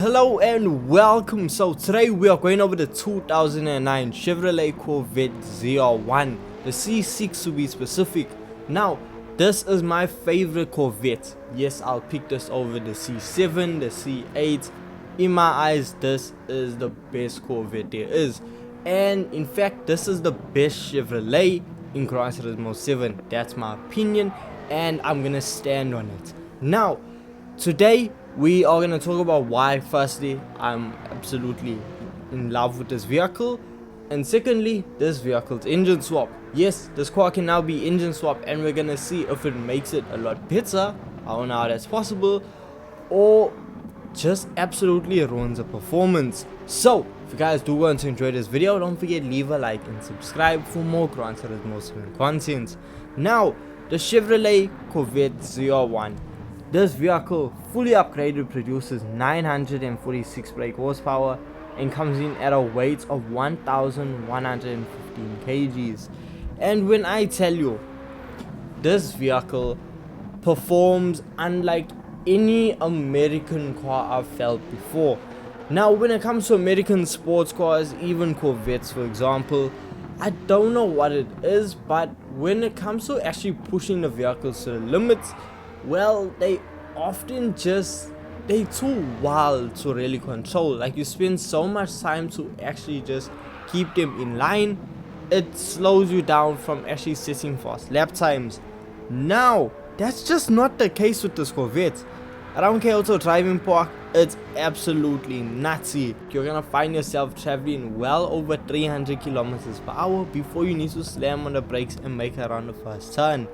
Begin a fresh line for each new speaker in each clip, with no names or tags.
Hello and welcome. So today we are going over the 2009 Chevrolet Corvette ZR1, the C6 to be specific. Now this is my favorite Corvette. Yes, I'll pick this over the C7, the C8. In my eyes, this is the best Corvette there is, and in fact this is the best Chevrolet in Gran Turismo 7. That's my opinion and I'm gonna stand on it. Now today we are going to talk about why firstly I'm absolutely in love with this vehicle, and secondly this vehicle's engine swap. Yes, this car can now be engine swap and we're going to see if it makes it a lot better. I don't know how that's possible, or just absolutely ruins the performance. So if you guys do want to enjoy this video, don't forget leave a like and subscribe for more Gran Turismo 7 content. Now the Chevrolet Corvette ZR1, this vehicle, fully upgraded, produces 946 brake horsepower and comes in at a weight of 1115 kgs. And when I tell you, this vehicle performs unlike any American car I've felt before. Now when it comes to American sports cars, even Corvettes for example, I don't know what it is, but when it comes to actually pushing the vehicles to the limits, well, they often they're too wild to really control. Like, you spend so much time to actually just keep them in line, it slows you down from actually setting fast lap times. Now that's just not the case with this Corvette. Around Kyoto driving park, it's absolutely nutsy. You're gonna find yourself traveling well over 300 kilometers per hour before you need to slam on the brakes and make it around the first turn.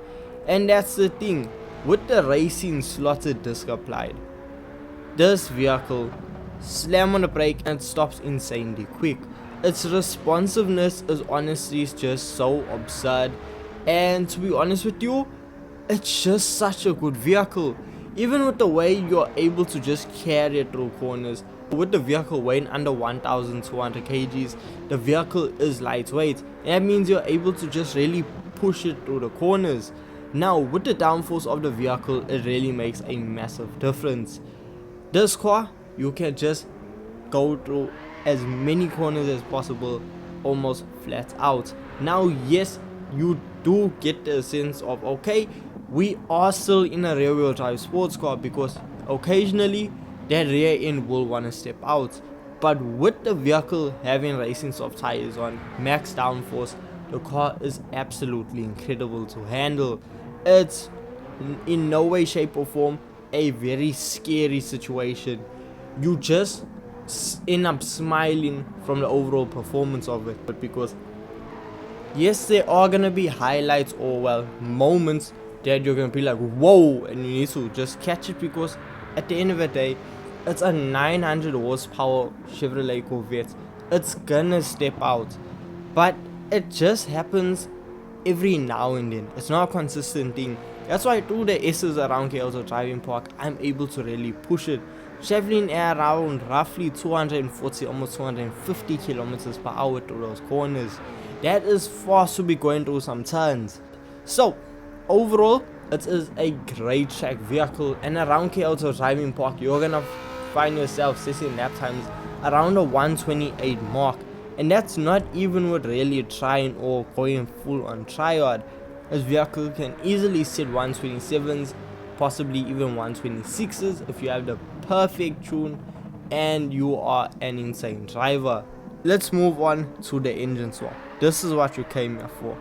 And that's the thing, with the racing slotted disc applied, this vehicle slam on the brake and stops insanely quick. Its responsiveness is honestly just so absurd, and to be honest with you, it's just such a good vehicle. Even with the way you're able to just carry it through corners, with the vehicle weighing under 1200 kgs, the vehicle is lightweight, and that means you're able to just really push it through the corners. Now with the downforce of the vehicle, it really makes a massive difference. This car, you can just go through as many corners as possible almost flat out. Now yes, you do get the sense of, okay, we are still in a rear wheel drive sports car, because occasionally that rear end will want to step out. But with the vehicle having racing soft tires on, max downforce, the car is absolutely incredible to handle. It's in no way, shape or form a very scary situation. You just end up smiling from the overall performance of it. But because yes, there are gonna be highlights, or well, moments that you're gonna be like whoa, and you need to just catch it, because at the end of the day, it's a 900 horsepower Chevrolet Corvette. It's gonna step out, but it just happens every now and then. It's not a consistent thing. That's why through the S's around Kyoto driving park, I'm able to really push it, traveling at around roughly 240, almost 250 kilometers per hour through those corners. That is fast to be going through some turns. So overall, it is a great track vehicle, and around Kyoto driving park, you're gonna find yourself setting lap times around the 128 mark, and that's not even with really trying or going full on tryhard. This vehicle can easily set 127s, possibly even 126s if you have the perfect tune and you are an insane driver. Let's move on to the engine swap. This is what you came here for.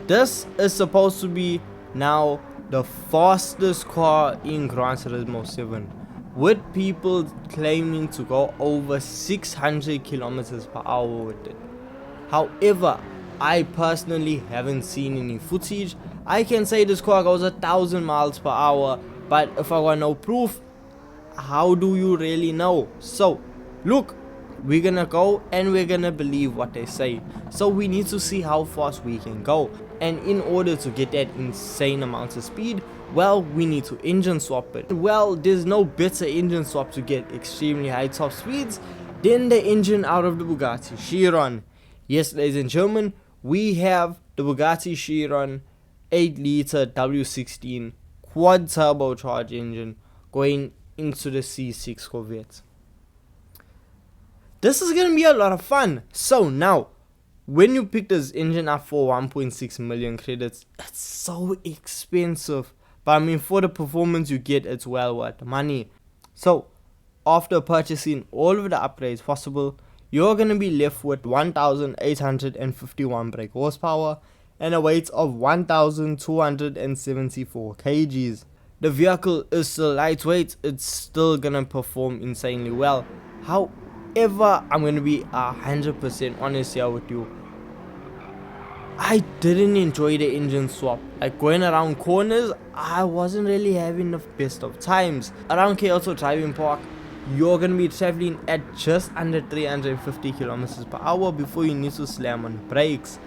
This is supposed to be now the fastest car in Gran Turismo 7, with people claiming to go over 600 kilometers per hour with it. However, I personally haven't seen any footage. I can say this car goes 1000 miles per hour, but if I got no proof, how do you really know? So look, we're gonna go and we're gonna believe what they say. So we need to see how fast we can go, and in order to get that insane amount of speed, well, we need to engine swap it. Well, there's no better engine swap to get extremely high top speeds than the engine out of the Bugatti Chiron. Yes, ladies and gentlemen, we have the Bugatti Chiron 8 liter W16 quad turbocharged engine going into the C6 Corvette. This is gonna be a lot of fun. So now, when you pick this engine up for 1.6 million credits, it's so expensive. But I mean, for the performance you get, it's well worth the money. So, after purchasing all of the upgrades possible, you're gonna be left with 1,851 brake horsepower and a weight of 1,274 kgs. The vehicle is still lightweight, it's still gonna perform insanely well. However, I'm gonna be 100% honest here with you. I didn't enjoy the engine swap. Like going around corners, I wasn't really having the best of times. Around Kyoto Driving Park, you're gonna be traveling at just under 350 kilometers per hour before you need to slam on brakes.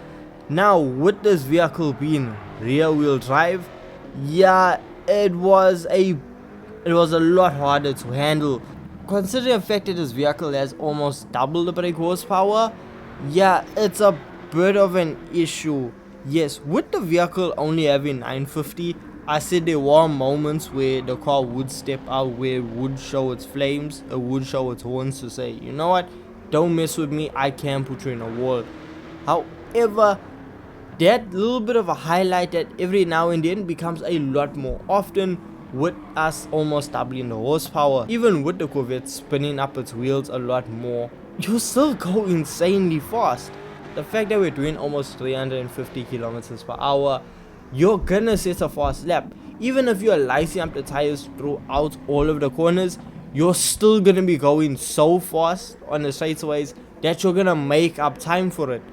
Now, with this vehicle being rear wheel drive, yeah, it was a lot harder to handle. Considering the fact that this vehicle has almost double the brake horsepower, yeah, it's a bit of an issue. Yes, with the vehicle only having 950, I said there were moments where the car would step out, where it would show its flames, it would show its horns to say, you know what, don't mess with me, I can put you in a wall. However, that little bit of a highlight that every now and then becomes a lot more often with us almost doubling the horsepower. Even with the Corvette spinning up its wheels a lot more, you still go insanely fast. The fact that we're doing almost 350 kilometers per hour, you're gonna set a fast lap. Even if you're lighting up the tires throughout all of the corners, you're still gonna be going so fast on the straightaways that you're gonna make up time for it.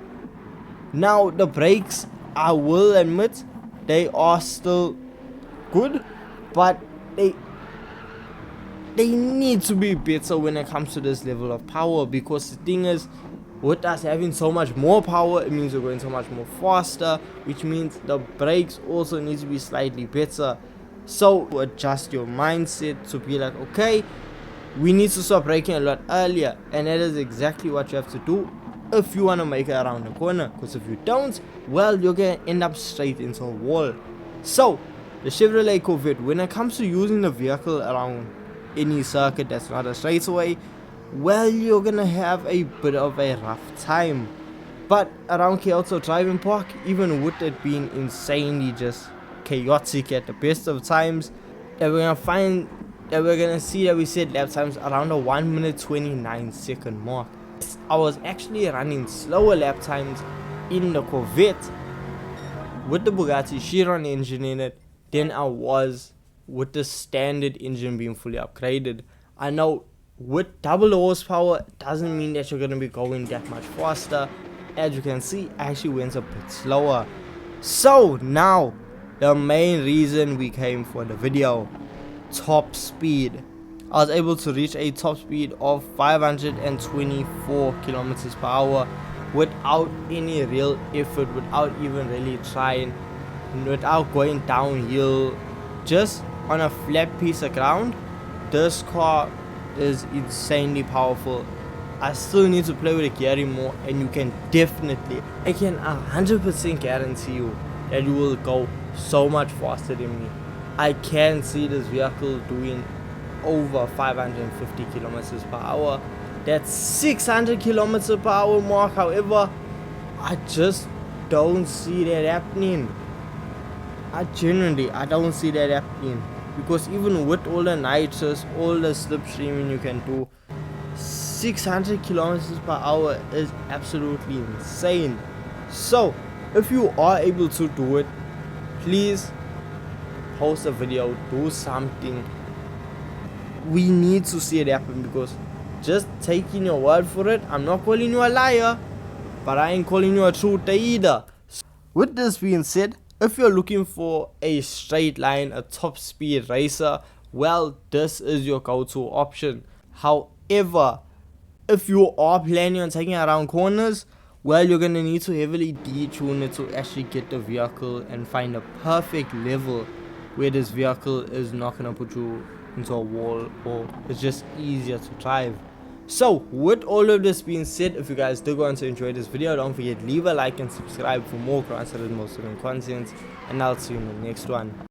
Now, the brakes, I will admit, they are still good, but they need to be better when it comes to this level of power, because the thing is, with us having so much more power, it means we're going so much more faster, which means the brakes also need to be slightly better. So adjust your mindset to be like, okay, we need to start braking a lot earlier, and that is exactly what you have to do if you want to make it around the corner, because if you don't, well, you're gonna end up straight into a wall. So the Chevrolet Corvette, when it comes to using the vehicle around any circuit that's not a straightaway, well, you're gonna have a bit of a rough time. But around Kyoto Driving Park, even with it being insanely just chaotic at the best of times, that we're gonna see that we set lap times around the 1 minute 29 second mark. I was actually running slower lap times in the Corvette with the Bugatti Chiron engine in it than I was with the standard engine being fully upgraded. I know with double the horsepower doesn't mean that you're going to be going that much faster. As you can see, I actually went a bit slower. So now, the main reason we came for the video, top speed. I was able to reach a top speed of 524 kilometers per hour without any real effort, without even really trying, without going downhill, just on a flat piece of ground. This car is insanely powerful. I still need to play with the gearing more, and you can definitely, I can 100% guarantee you that you will go so much faster than me. I can see this vehicle doing over 550 kilometers per hour. That's 600 kilometers per hour mark. However, I just don't see that happening. I don't see that happening, because even with all the nitrous, all the slipstreaming you can do, 600 kilometers per hour is absolutely insane. So if you are able to do it, please post a video, do something. We need to see it happen, because just taking your word for it, I'm not calling you a liar, but I ain't calling you a truther either. With this being said, if you're looking for a straight line, a top speed racer, well, this is your go-to option. However, if you are planning on taking it around corners, well, you're gonna need to heavily detune it to actually get the vehicle and find a perfect level where this vehicle is not gonna put you into a wall, or it's just easier to drive. So with all of this being said, if you guys do want to enjoy this video, don't forget, leave a like and subscribe for more Gran Turismo content, and I'll see you in the next one.